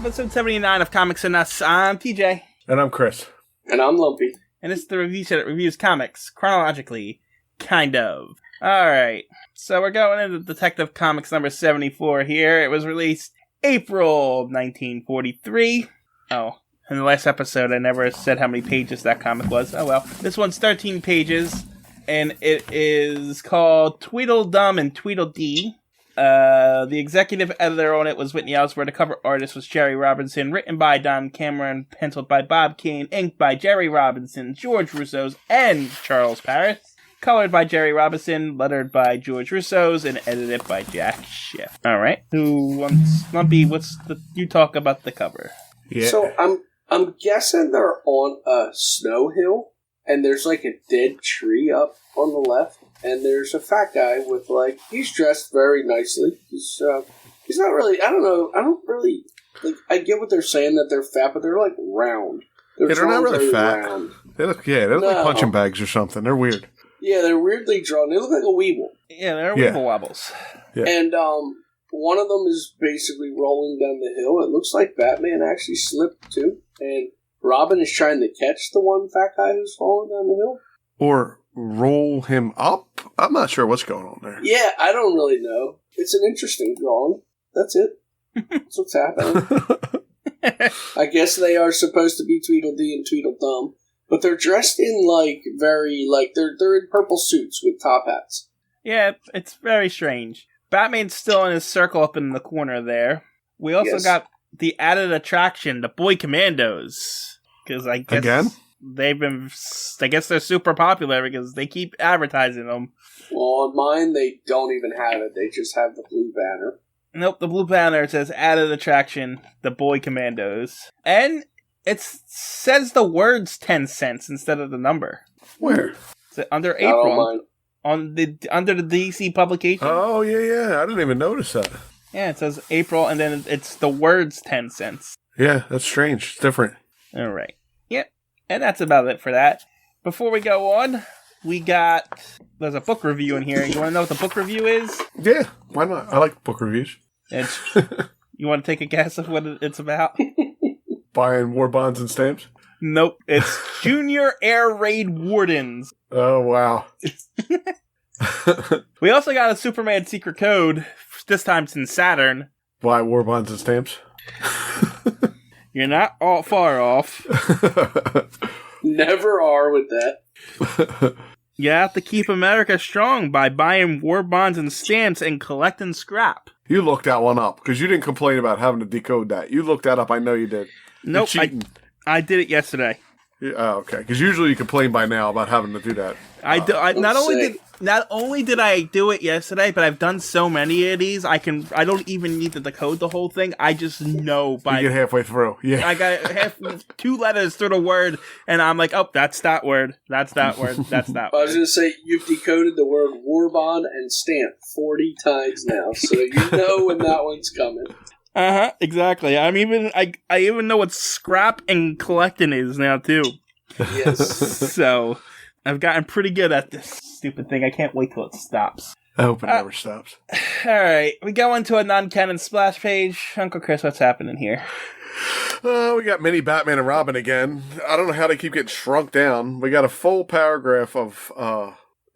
episode 79 of Comics and Us. I'm TJ. And I'm Chris. And I'm Lumpy. And it's the review show that reviews comics, chronologically, kind of. Alright, so we're going into Detective Comics number 74 here. It was released April 1943. Oh, in the last episode I never said how many pages that comic was. Oh well. This one's 13 pages, and it is called Tweedledum and Tweedledee. The executive editor on it was Whitney Ellsworth. The cover artist was Jerry Robinson. Written by Don Cameron. Penciled by Bob Kane. Inked by Jerry Robinson, George Russo's, and Charles Paris. Colored by Jerry Robinson. Lettered by George Russo's. And edited by Jack Schiff. Alright. Who wants... Lumpy, you talk about the cover. Yeah. So, I'm guessing they're on a snow hill. And there's like a dead tree up on the left. And there's a fat guy with, like, he's dressed very nicely. He's not really, I don't really, like, I get what they're saying that they're fat, but they're, like, round. They're not really fat. Round. They look like punching bags or something. They're weird. Yeah, they're weirdly drawn. They look like a weeble. Yeah, they're weeble wobbles. Yeah. And, one of them is basically rolling down the hill. It looks like Batman actually slipped, too. And Robin is trying to catch the one fat guy who's falling down the hill. Or roll him up? I'm not sure what's going on there. Yeah, I don't really know. It's an interesting drawing. That's it. That's what's happening. I guess they are supposed to be Tweedledee and Tweedledum, but they're dressed in, like, very, like, they're in purple suits with top hats. Yeah, it's very strange. Batman's still in his circle up in the corner there. We also got the added attraction, the Boy Commandos. Because I guess... Again? I guess they're super popular because they keep advertising them. Well, on mine, they don't even have it. They just have the blue banner. Nope, the blue banner says added attraction, the Boy Commandos. And it says the words 10 cents instead of the number. Where? It's under Not April. on mine. Under the DC publication. Oh, yeah. I didn't even notice that. Yeah, it says April, and then it's the words 10 cents. Yeah, that's strange. It's different. All right. Yep. And that's about it for that. Before we go on, there's a book review in here. You want to know what the book review is? Yeah, why not? I like book reviews. You want to take a guess of what it's about? Buying war bonds and stamps? Nope. It's Junior Air Raid Wardens. Oh, wow. We also got a Superman secret code. This time it's in Saturn. Buy war bonds and stamps? You're not all far off. Never are with that. You have to keep America strong by buying war bonds and stamps and collecting scrap. You looked that one up, because you didn't complain about having to decode that. You looked that up, I know you did. Nope, I did it yesterday. Yeah, okay, because usually you complain by now about having to do that. Not only did I do it yesterday, but I've done so many of these. I don't even need to decode the whole thing. I just know by you get halfway through. Yeah, I got 2 letters through the word, and I'm like, oh, that's that word. That's that word. That's that word. I was going to say you've decoded the word war bond and stamp 40 times now, so you know when that one's coming. Exactly. I even know what scrap and collecting is now too. Yes. So I've gotten pretty good at this stupid thing. I can't wait till it stops. I hope it never stops. Alright, we go into a non-canon splash page. Uncle Chris, what's happening here? We got mini Batman and Robin again. I don't know how they keep getting shrunk down. We got a full paragraph of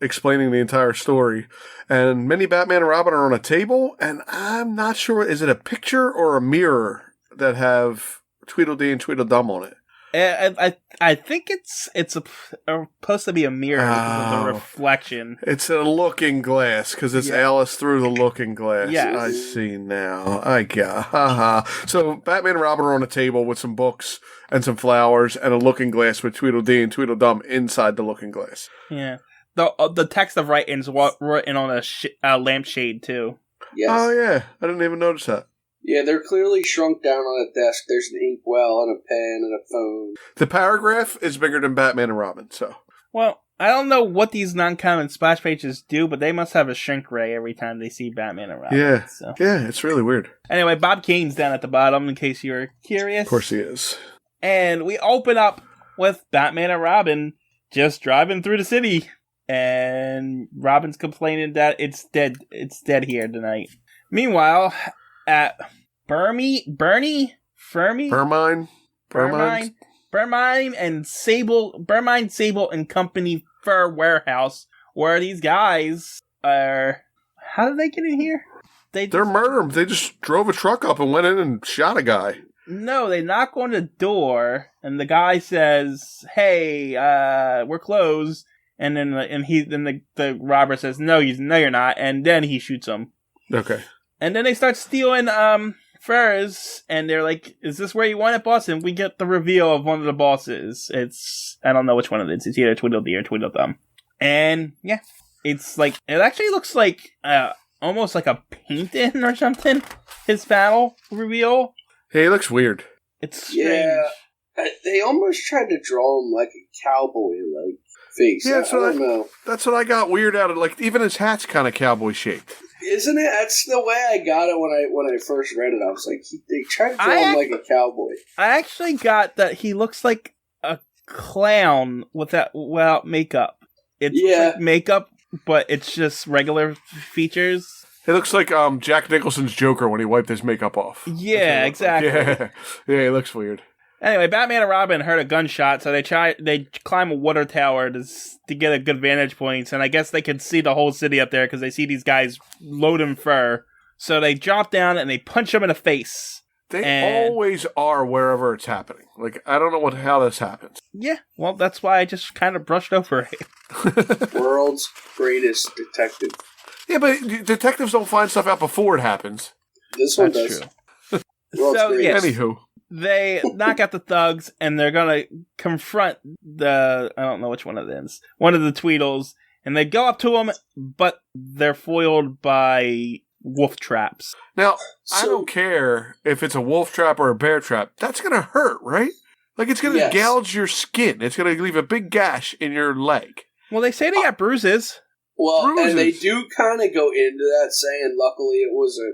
explaining the entire story. And mini Batman and Robin are on a table, and I'm not sure, is it a picture or a mirror that have Tweedledee and Tweedledum on it? I think it's supposed to be a mirror because of the reflection. It's a looking glass because it's Alice through the looking glass. Yes. I see now. So Batman and Robin are on a table with some books and some flowers and a looking glass with Tweedledee and Tweedledum inside the looking glass. Yeah. The text of writing's written on a lampshade too. Yes. Oh yeah, I didn't even notice that. Yeah, they're clearly shrunk down on a desk. There's an inkwell and a pen and a phone. The paragraph is bigger than Batman and Robin, so. Well, I don't know what these non-canon splash pages do, but they must have a shrink ray every time they see Batman and Robin. Yeah, so. Yeah, it's really weird. Anyway, Bob Kane's down at the bottom, in case you were curious. Of course he is. And we open up with Batman and Robin just driving through the city. And Robin's complaining that it's dead here tonight. Meanwhile, at Bernie Burmine and Sable and Company Fur Warehouse, where these guys are. How did they get in here? They're murdered. They just drove a truck up and went in and shot a guy. No, they knock on the door, and the guy says, "Hey, we're closed." And then the robber says, "No, you're not." And then he shoots him. Okay. And then they start stealing furs, and they're like, "Is this where you want it, boss?" And we get the reveal of one of the bosses. I don't know which one it is. It's either Tweedledee or Tweedledum. And yeah, it's like it actually looks like almost like a paint-in or something. His battle reveal. Hey, he looks weird. It's strange. Yeah, they almost tried to draw him like a cowboy-like face. Yeah, I don't know. That's what I got weird out of. Like, even his hat's kind of cowboy shaped. Isn't it? That's the way I got it when I first read it. I was like, they tried to draw him like a cowboy. I actually got that he looks like a clown without makeup. It's like makeup, but it's just regular features. It looks like Jack Nicholson's Joker when he wiped his makeup off. Yeah, exactly. Yeah, he looks weird. Anyway, Batman and Robin heard a gunshot, so they climb a water tower to get a good vantage point, and I guess they could see the whole city up there because they see these guys loading fur. So they drop down and they punch them in the face. They always are wherever it's happening. Like, I don't know how this happens. Yeah, well, that's why I just kind of brushed over it. World's greatest detective. Yeah, but detectives don't find stuff out before it happens. This one does. True. So, yes. Anywho. They knock out the thugs, and they're gonna confront I don't know which one of them is, one of the Tweedles, and they go up to them, but they're foiled by wolf traps. Now, I don't care if it's a wolf trap or a bear trap. That's gonna hurt, right? Like, it's gonna gouge your skin. It's gonna leave a big gash in your leg. Well, they say they got bruises. Well, and they do kind of go into that saying, luckily it was a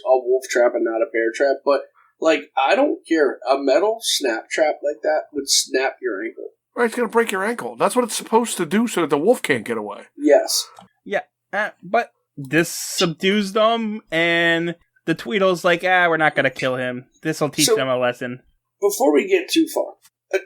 wolf trap and not a bear trap, but like, I don't care. A metal snap trap like that would snap your ankle. Right, it's going to break your ankle. That's what it's supposed to do so that the wolf can't get away. Yes. Yeah, but this subdues them, and the Tweedle's like, we're not going to kill him. This will teach them a lesson. Before we get too far,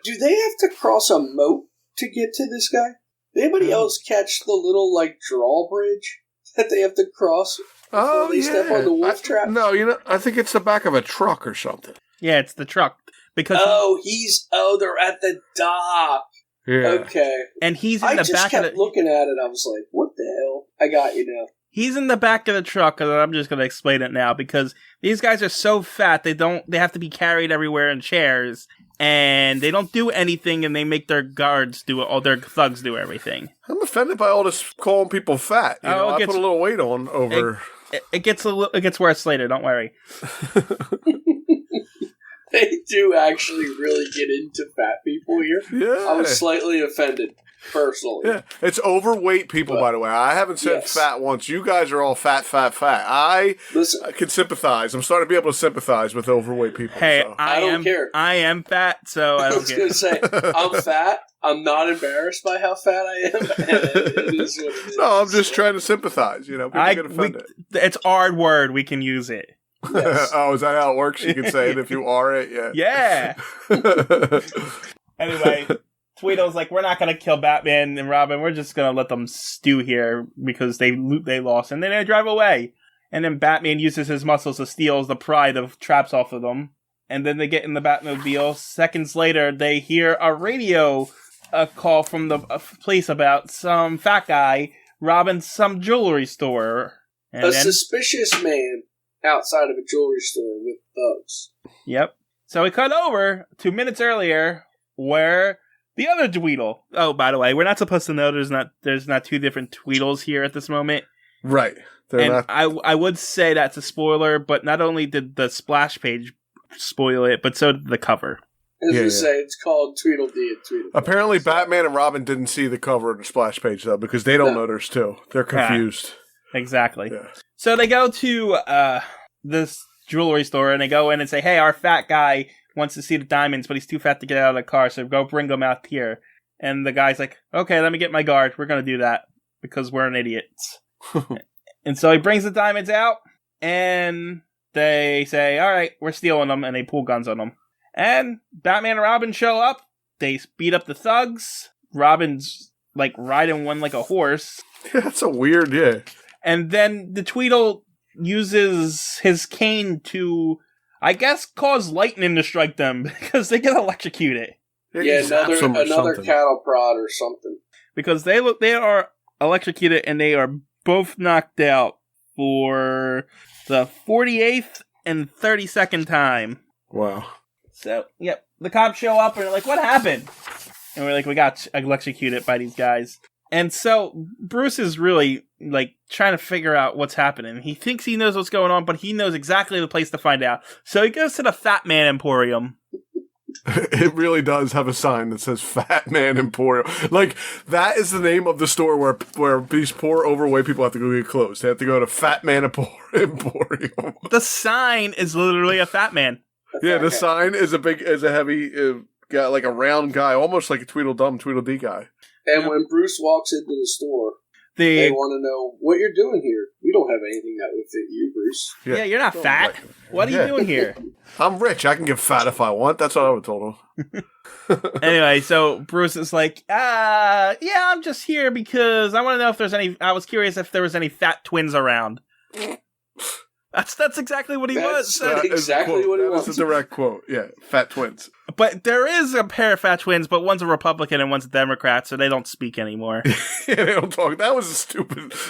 do they have to cross a moat to get to this guy? Did anybody else catch the little, like, drawbridge that they have to cross? Oh, they step on the wolf trap? No, I think it's the back of a truck or something. Yeah, it's the truck. Because they're at the dock. Yeah. Okay. And he's in the back of the... I just kept looking at it, I was like, what the hell? I got you now. He's in the back of the truck, and I'm just going to explain it now, because these guys are so fat, they have to be carried everywhere in chairs, and they don't do anything, and they make their guards do it, all their thugs do everything. I'm offended by all this calling people fat. I put a little weight on over... It gets worse later, don't worry. They do actually really get into fat people here. Yeah. I was slightly offended, personally. Yeah, it's overweight people, by the way. I haven't said fat once. You guys are all fat. I can sympathize. I'm starting to be able to sympathize with overweight people. Hey, so. I don't care. I am fat, so I don't care. I was going to say, I'm fat. I'm not embarrassed by how fat I am. It is what it is. No, I'm just trying to sympathize. People get offended. It's our word. We can use it. Yes. Oh, is that how it works? You can say it if you are it? Yeah. Anyway, Tweedle's like, we're not going to kill Batman and Robin. We're just going to let them stew here because they lost. And then they drive away. And then Batman uses his muscles to steal the pride of traps off of them. And then they get in the Batmobile. Seconds later, they hear a radio call from the police about some fat guy robbing some jewelry store. And suspicious man outside of a jewelry store with thugs. Yep. So we cut over 2 minutes earlier where the other Tweedle... Oh, by the way, we're not supposed to know there's not two different Tweedles here at this moment. Right. I would say that's a spoiler, but not only did the splash page spoil it, but so did the cover. As I say, it's called Tweedledee and Tweedledum. Apparently, Batman and Robin didn't see the cover of the splash page, though, because they don't know there's two. They're confused. Exactly. Yeah. So they go to this jewelry store, and they go in and say, hey, our fat guy wants to see the diamonds, but he's too fat to get out of the car, so go bring them out here. And the guy's like, okay, let me get my guard. We're going to do that, because we're an idiots. And so he brings the diamonds out, and they say, all right, we're stealing them, and they pull guns on them. And Batman and Robin show up. They beat up the thugs. Robin's, like, riding one like a horse. Yeah, that's a weird, yeah. And then the Tweedle uses his cane to, I guess, cause lightning to strike them because they get electrocuted. Yeah, another cattle prod or something. Because they are electrocuted and they are both knocked out for the 48th and 32nd time. Wow. So, yep, the cops show up and they're like, what happened? And we're like, we got electrocuted by these guys. And so Bruce is really, like, trying to figure out what's happening. He thinks he knows what's going on, but he knows exactly the place to find out. So he goes to the Fat Man Emporium. It really does have a sign that says Fat Man Emporium. Like, that is the name of the store where these poor overweight people have to go get clothes. They have to go to Fat Man Emporium. The sign is literally a fat man. Yeah, the sign is a heavy guy, like a round guy, almost like a Tweedledum, Tweedledee guy. And when Bruce walks into the store, they want to know what you're doing here. We don't have anything that would fit you, Bruce. Yeah, you're not fat. What are you doing here? I'm rich. I can get fat if I want. That's what I would have told him. Anyway, so Bruce is like, yeah, I'm just here because I want to know if there's any. I was curious if there was any fat twins around. That's exactly what he was. That's exactly what he was. That's a direct quote. Yeah, fat twins. But there is a pair of fat twins, but one's a Republican and one's a Democrat, so they don't speak anymore. Yeah, they don't talk. That was a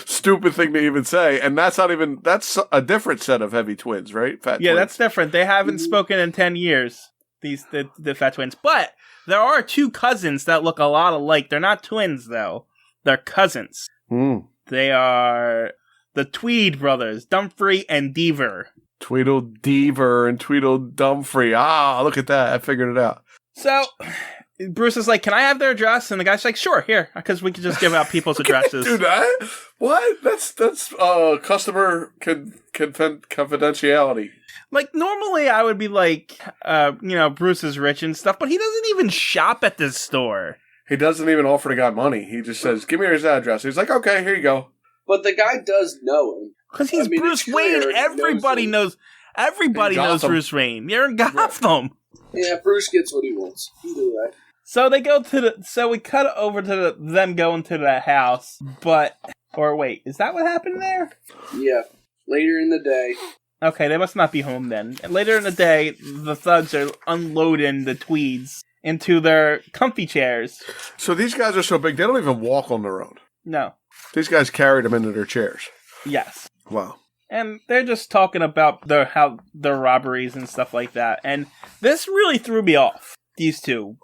stupid thing to even say, and that's a different set of heavy twins, right? Fat twins. That's different. They haven't spoken in 10 years, the fat twins. But there are two cousins that look a lot alike. They're not twins, though. They're cousins. They are the Tweed brothers, Dumfrey and Deaver. Tweedledeever and Tweedledumfrey. Ah, look at that. I figured it out. So, Bruce is like, can I have their address? And the guy's like, sure, here, because we can just give out people's addresses. Do that? What? That's customer confidentiality. Like, normally I would be like, Bruce is rich and stuff, but he doesn't even shop at this store. He doesn't even offer the guy money. He just says, give me his address. He's like, okay, here you go. But the guy does know him. Because he's Bruce Wayne. Everybody knows Bruce Wayne. You're in Gotham. Yeah, Bruce gets what he wants. He do that. So they go so we cut over to them going to the house, wait, is that what happened there? Yeah, later in the day. Okay, they must not be home then. And later in the day, the thugs are unloading the Tweeds into their comfy chairs. So these guys are so big, they don't even walk on their own. No. These guys carried them into their chairs. Yes. Wow. And they're just talking about their robberies and stuff like that. And this really threw me off, these two,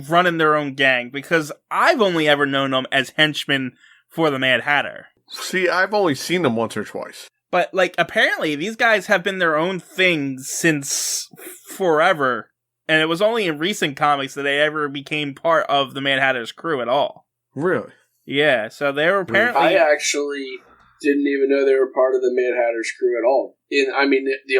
running their own gang, because I've only ever known them as henchmen for the Mad Hatter. See, I've only seen them once or twice. But, like, apparently these guys have been their own thing since forever. And it was only in recent comics that they ever became part of the Mad Hatter's crew at all. Really? Yeah, so they were apparently... I actually didn't even know they were part of the Mad Hatter's crew at all. The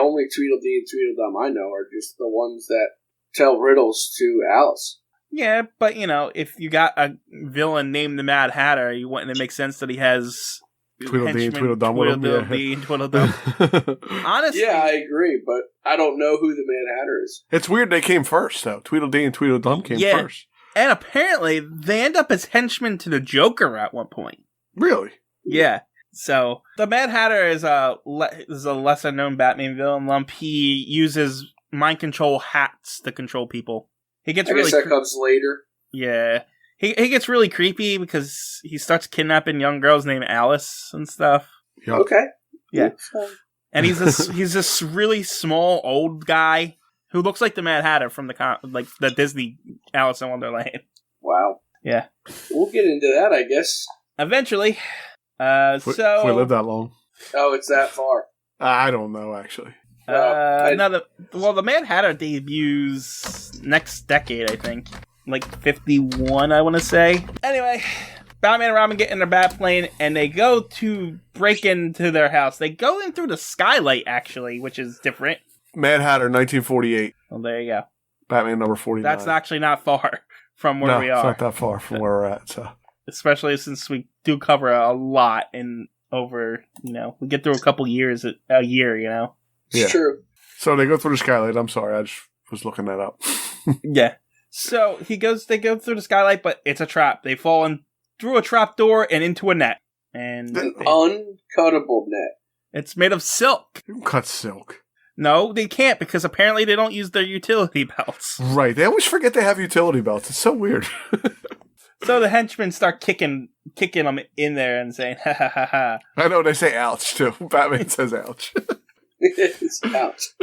only Tweedledee and Tweedledum I know are just the ones that tell riddles to Alice. Yeah, but, if you got a villain named the Mad Hatter, it makes sense that he has... Tweedledee and Tweedledum with him. Tweedledee and Tweedledum. Honestly... Yeah, I agree, but I don't know who the Mad Hatter is. It's weird they came first, though. Tweedledee and Tweedledum came first. And apparently, they end up as henchmen to the Joker at one point. Really? Yeah. So, the Mad Hatter is a lesser-known Batman villain. He uses mind control hats to control people. I guess that comes later. Yeah. He gets really creepy because he starts kidnapping young girls named Alice and stuff. Yep. Okay. Yeah. And he's this really small old guy who looks like the Mad Hatter from the Disney Alice in Wonderland. Wow. Yeah. We'll get into that, I guess. Eventually. If we live that long. Oh, it's that far. I don't know, actually. The Mad Hatter debuts next decade, I think. Like 51, I want to say. Anyway, Batman and Robin get in their Batplane, and they go to break into their house. They go in through the skylight, actually, which is different. Mad Hatter, 1948. Well, there you go. Batman number 49. That's actually not far from where we are. It's not that far from where we're at. So, especially since we do cover a lot in over, we get through a couple years a year, It's true. So they go through the skylight. I'm sorry, I just was looking that up. Yeah. So they go through the skylight, but it's a trap. They fall in through a trap door and into a net. And An uncuttable net. It's made of silk. You can cut silk. No, they can't because apparently they don't use their utility belts. Right. They always forget they have utility belts. It's so weird. So the henchmen start kicking them in there and saying, ha ha ha ha. I know, they say ouch, too. Batman says ouch. Ouch.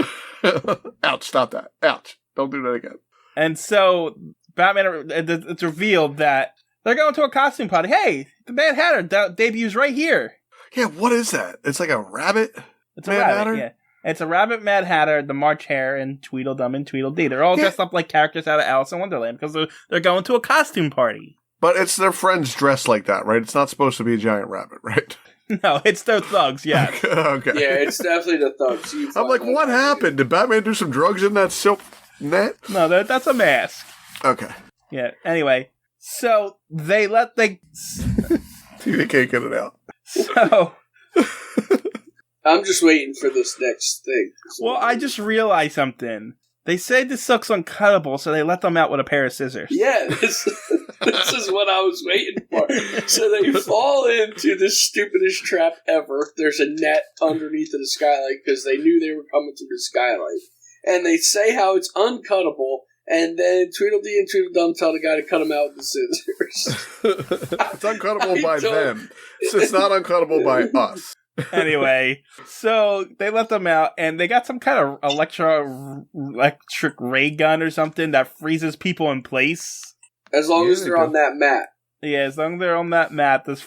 Ouch, stop that. Ouch. Don't do that again. And so Batman, it's revealed that they're going to a costume party. Hey, the Mad Hatter debuts right here. Yeah, what is that? It's like a rabbit? It's a rabbit, Hatter? Yeah. It's a rabbit Mad Hatter, the March Hare, and Tweedledum and Tweedledee. They're all dressed up like characters out of Alice in Wonderland because they're going to a costume party. But it's their friends dressed like that, right? It's not supposed to be a giant rabbit, right? No, it's their thugs, yeah. Okay. Yeah, it's definitely the thugs. I'm like, what happened? Did Batman do some drugs in that silk net? No, that's a mask. Okay. Yeah, anyway. So, they You can't get it out. So... I'm just waiting for this next thing. Well, I just realized something. They say the silk's uncuttable, so they let them out with a pair of scissors. Yeah, this is what I was waiting for. So they fall into the stupidest trap ever. There's a net underneath of the skylight because they knew they were coming through the skylight. And they say how it's uncuttable, and then Tweedledee and Tweedledum tell the guy to cut them out with the scissors. It's uncuttable by them. So it's not uncuttable by us. Anyway, so they let them out, and they got some kind of electric ray gun or something that freezes people in place. As long as they're on that mat. Yeah, as long as they're on that mat, this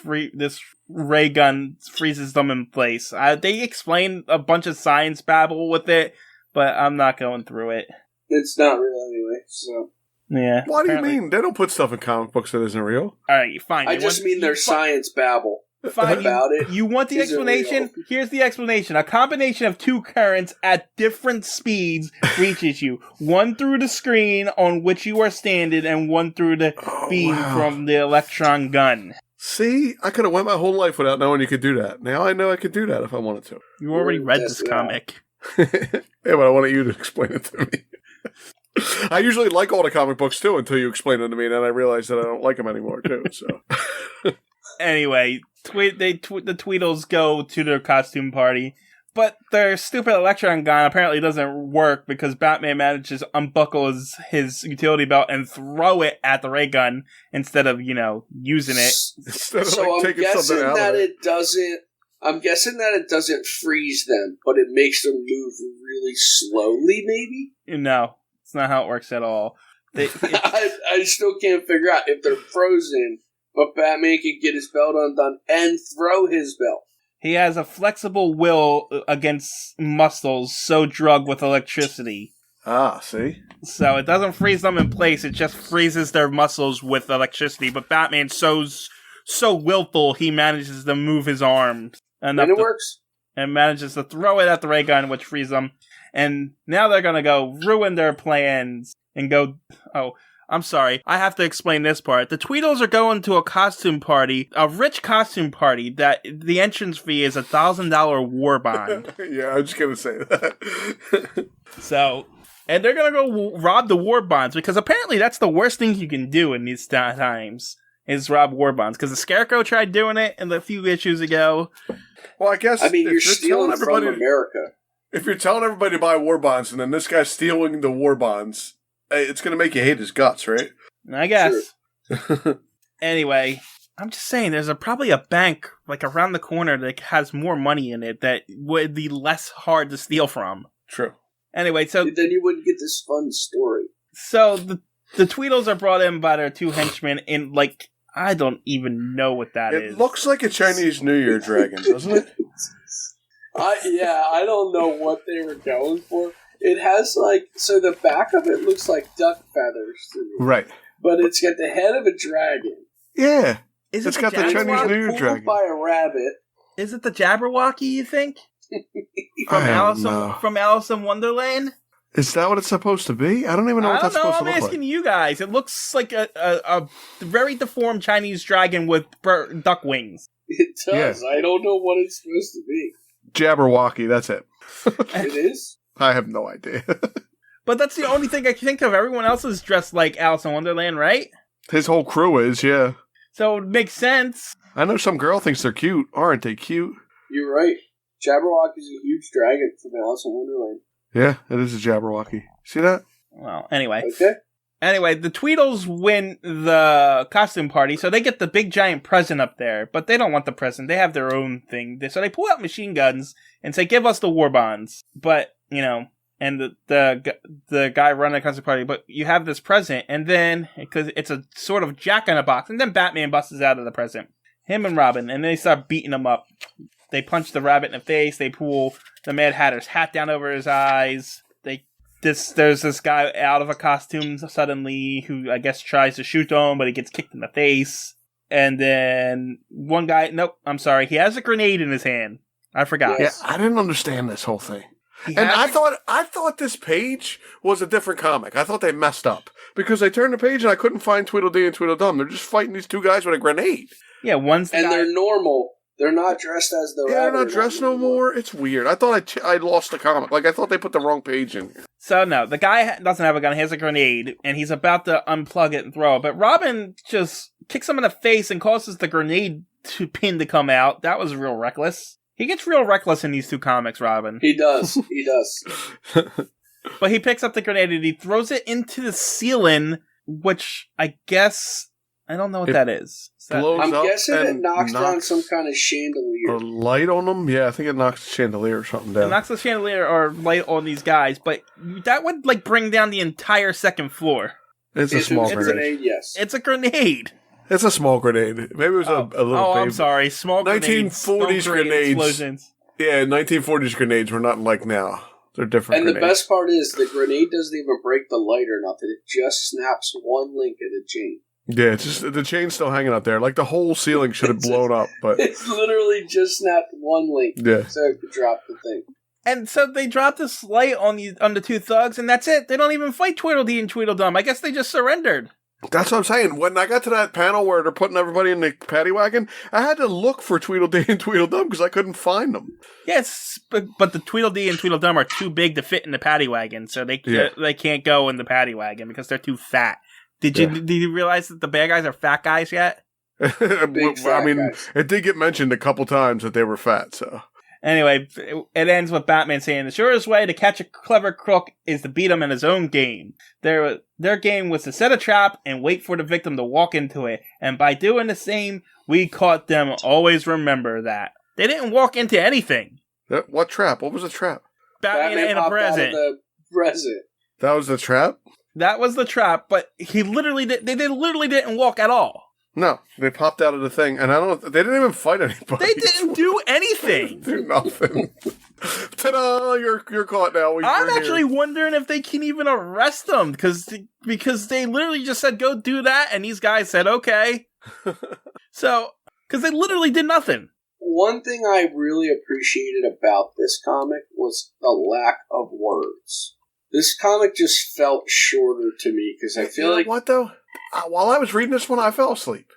ray gun freezes them in place. They explain a bunch of science babble with it, but I'm not going through it. It's not real anyway, so... Yeah. What do you mean? They don't put stuff in comic books that isn't real. Alright, fine. I just mean their science babble. Fine, about it. You want the explanation? Here's the explanation. A combination of two currents at different speeds reaches you. One through the screen on which you are standing, and one through the beam from the electron gun. See? I could have went my whole life without knowing you could do that. Now I know I could do that if I wanted to. You already read this comic. Yeah, but I wanted you to explain it to me. I usually like all the comic books, too, until you explain them to me, and then I realize that I don't like them anymore, too, so... Anyway, the Tweedles go to their costume party, but their stupid electron gun apparently doesn't work because Batman manages to unbuckle his utility belt and throw it at the ray gun instead of, using it. So I'm guessing that it doesn't. I'm guessing that it doesn't freeze them, but it makes them move really slowly. Maybe. No, it's not how it works at all. I still can't figure out if they're frozen. But Batman can get his belt undone and throw his belt. He has a flexible will against muscles so drugged with electricity. Ah, see? So it doesn't freeze them in place, it just freezes their muscles with electricity. But Batman's so willful, he manages to move his arms. And it works. And manages to throw it at the ray gun, which frees them. And now they're going to go ruin their plans and go... Oh... I'm sorry, I have to explain this part. The Tweedles are going to a costume party, a rich costume party, that the entrance fee is $1,000 war bond. Yeah, I was just going to say that. So, and they're going to go rob the war bonds, because apparently that's the worst thing you can do in these times, is rob war bonds. Because the Scarecrow tried doing it a few issues ago. Well, I guess... you're stealing from America. If you're telling everybody to buy war bonds, and then this guy's stealing the war bonds... It's going to make you hate his guts, right? I guess. Sure. Anyway, I'm just saying, there's probably a bank around the corner that has more money in it that would be less hard to steal from. True. Anyway, so... Then you wouldn't get this fun story. So, the Tweedles are brought in by their two henchmen in, I don't even know what that is. It looks like a Chinese New Year dragon, doesn't it? I don't know what they were going for. It has, so the back of it looks like duck feathers to me. Right. But it's got the head of a dragon. Yeah. It's got the Chinese New Year dragon. By a rabbit. Is it the Jabberwocky, you think? From Alice in Wonderland? Is that what it's supposed to be? I don't even know what that's supposed to look like. I'm asking you guys. It looks like a very deformed Chinese dragon with duck wings. It does. Yeah. I don't know what it's supposed to be. Jabberwocky, that's it. It is? I have no idea. But that's the only thing I can think of. Everyone else is dressed like Alice in Wonderland, right? His whole crew is, yeah. So it makes sense. I know some girl thinks they're cute. Aren't they cute? You're right. Jabberwocky's a huge dragon from Alice in Wonderland. Yeah, it is a Jabberwocky. See that? Well, anyway. Okay. Anyway, the Tweedles win the costume party, so they get the big giant present up there. But they don't want the present. They have their own thing. So they pull out machine guns and say, give us the war bonds. But, and the guy running the costume party, but you have this present, and then, because it's a sort of jack-in-a-box, and then Batman busts out of the present. Him and Robin, and they start beating him up. They punch the rabbit in the face, they pull the Mad Hatter's hat down over his eyes. There's this guy out of a costume suddenly who I guess tries to shoot them, but he gets kicked in the face. And then one guy, he has a grenade in his hand. I forgot. Yes. Yeah, I didn't understand this whole thing. I thought this page was a different comic. I thought they messed up. Because I turned the page and I couldn't find Tweedledee and Tweedledum. They're just fighting these two guys with a grenade. Yeah, they're normal. They're not dressed as the rabbit. They're not dressed no more. It's weird. I thought I lost the comic. Like, I thought they put the wrong page in here. So, no, the guy doesn't have a gun. He has a grenade, and he's about to unplug it and throw it. But Robin just kicks him in the face and causes the grenade pin to come out. That was real reckless. He gets real reckless in these two comics, Robin. He does. He does. But he picks up the grenade and he throws it into the ceiling, which I guess... I don't know what that is. I'm guessing it knocks down some kind of chandelier. A light on them? Yeah, I think it knocks the chandelier or something down. It knocks the chandelier or light on these guys, but that would bring down the entire second floor. It's a small grenade. Yes. It's a grenade. It's a small grenade. Maybe it was a little I'm sorry. Small 1940s grenades. Explosions. Yeah, 1940s grenades were not like now. They're different And grenades. The best part is the grenade doesn't even break the light or nothing. It just snaps one link of the chain. Yeah, it's just the chain's still hanging out there. Like the whole ceiling should have blown up, but it's literally just snapped one link. Yeah, so it could drop the thing. And so they drop this light on the two thugs, and that's it. They don't even fight Tweedledee and Tweedledum. I guess they just surrendered. That's what I'm saying. When I got to that panel where they're putting everybody in the paddy wagon, I had to look for Tweedledee and Tweedledum because I couldn't find them. Yes, but the Tweedledee and Tweedledum are too big to fit in the paddy wagon, so they can't go in the paddy wagon because they're too fat. Did you realize that the bad guys are fat guys yet? Guys. It did get mentioned a couple times that they were fat, so... Anyway, it ends with Batman saying, the surest way to catch a clever crook is to beat him in his own game. Their game was to set a trap and wait for the victim to walk into it. And by doing the same, we caught them. Always remember that. They didn't walk into anything. What trap? What was the trap? Batman in a present. The present. That was the trap? That was the trap, but they literally didn't walk at all. No, they popped out of the thing, and they didn't even fight anybody. They didn't do anything. Do nothing. Ta-da! You're caught now. I'm actually wondering if they can even arrest them, because they literally just said, go do that, and these guys said, okay. So, because they literally did nothing. One thing I really appreciated about this comic was the lack of words. This comic just felt shorter to me, because I feel like... What, though? While I was reading this one, I fell asleep.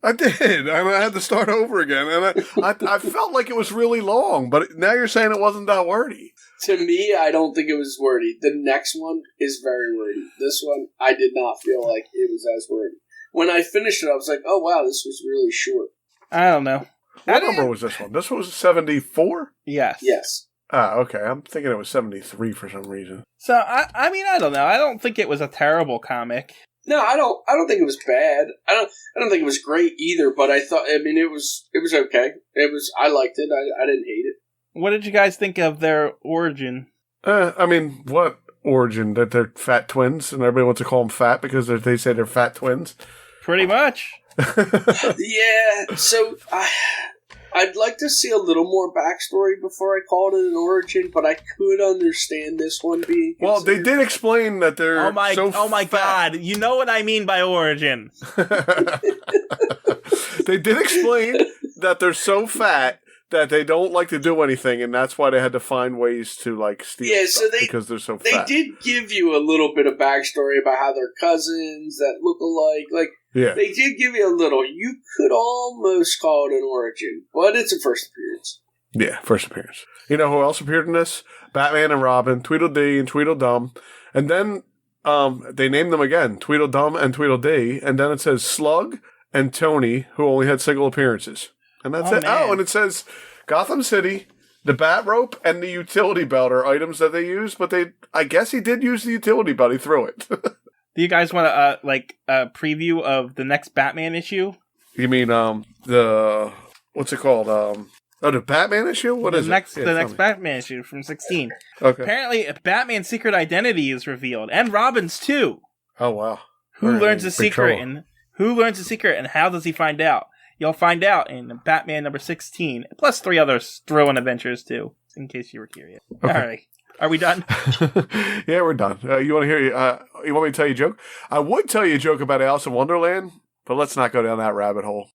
I did. I had to start over again. And I felt like it was really long, but now you're saying it wasn't that wordy. To me, I don't think it was wordy. The next one is very wordy. This one, I did not feel like it was as wordy. When I finished it, I was like, oh, wow, this was really short. I don't know. What number was this one? This one was 74? Yes. Yes. Ah, okay. I'm thinking it was 73 for some reason. So, I mean, I don't know. I don't think it was a terrible comic. No, I don't think it was bad. I don't think it was great either, but it was okay. I liked it. I didn't hate it. What did you guys think of their origin? What origin? That they're fat twins and everybody wants to call them fat because they say they're fat twins? Pretty much. Yeah, so I'd like to see a little more backstory before I called it an origin, but I could understand this one being considered. Well, they did explain that they're oh my god, you know what I mean by origin. They did explain that they're so fat that they don't like to do anything, and that's why they had to find ways to steal stuff because they're so fat. They did give you a little bit of backstory about how they're cousins that look alike. Yeah. They did give you a little. You could almost call it an origin, but it's a first appearance. Yeah, first appearance. You know who else appeared in this? Batman and Robin, Tweedledee and Tweedledum. And then they named them again, Tweedledum and Tweedledee. And then it says Slug and Tony, who only had single appearances. And that's it. Man. Oh, and it says Gotham City, the bat rope, and the utility belt are items that they use. But I guess he did use the utility belt. He threw it. Do you guys want a preview of the next Batman issue? You mean what's it called? The Batman issue? What is it? The next Batman issue from 16. Okay. Apparently, Batman's secret identity is revealed, and Robin's too. Oh wow! Who learns the secret, and how does he find out? You'll find out in Batman number 16, plus 3 other thrilling adventures too, in case you were curious. Okay. All right. Are we done? Yeah, we're done. You want to hear? You want me to tell you a joke? I would tell you a joke about Alice in Wonderland, but let's not go down that rabbit hole.